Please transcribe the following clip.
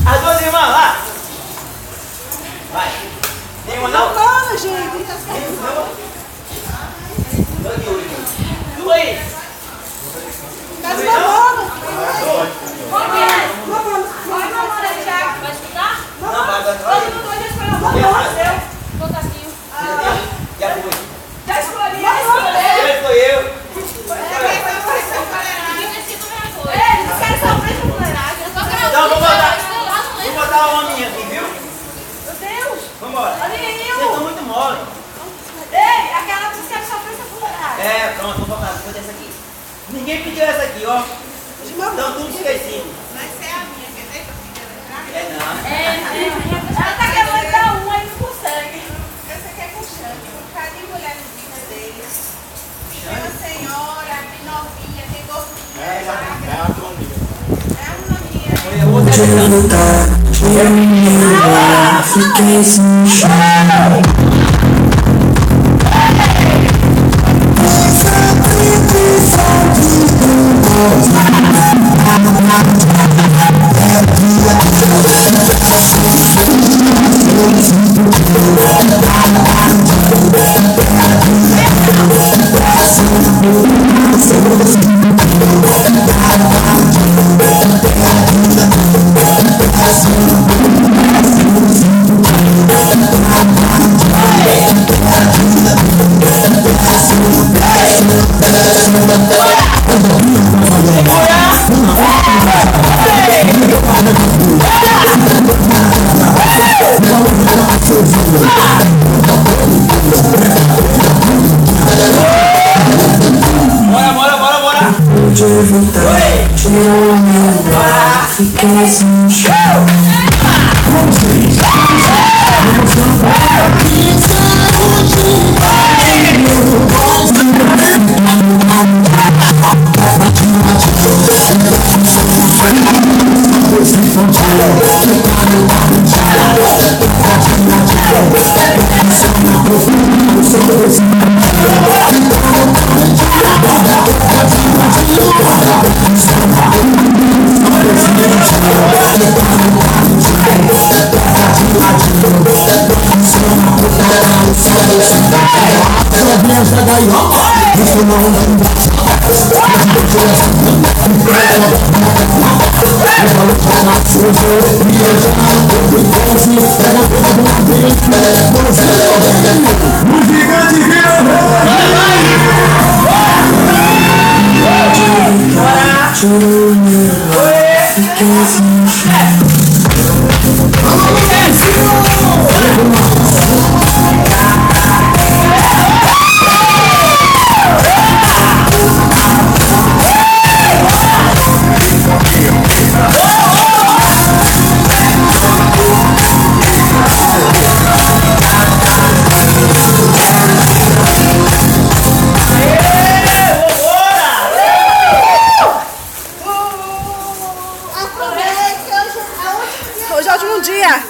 As duas irmãs lá. Vai. Nenhuma não? Não, gente. Tu aí. Tá de mamona. Vai escutar? Não, vai. Já foi. Já escolhi. Já foi eu. Eles querem sofrer com fuleiragem. Então vamos botar uma minha aqui, viu? Meu Deus. Vambora. Olha Vocês estão muito mole. Ei, aquela que quer sofrer com fuleiragem. É, pronto, vou botar. Vou essa aqui. Ninguém pediu essa aqui, ó. Estão tudo esquecido. Mas é a minha, quer ver? É não. Ela tá querendo dar uma e não consegue. Essa aqui é com Xande. Um bocado de mulher no vida deles. Tem uma senhora, tem novinha, tem gosto de mulher. É a minha. Onde eu tá, eu me fiquei sem chão. Bora. Onde eu tá, tirou meu ar, fiquei sem chão. Tirou meu ar, fiquei sem chão. Hoje é o último dia.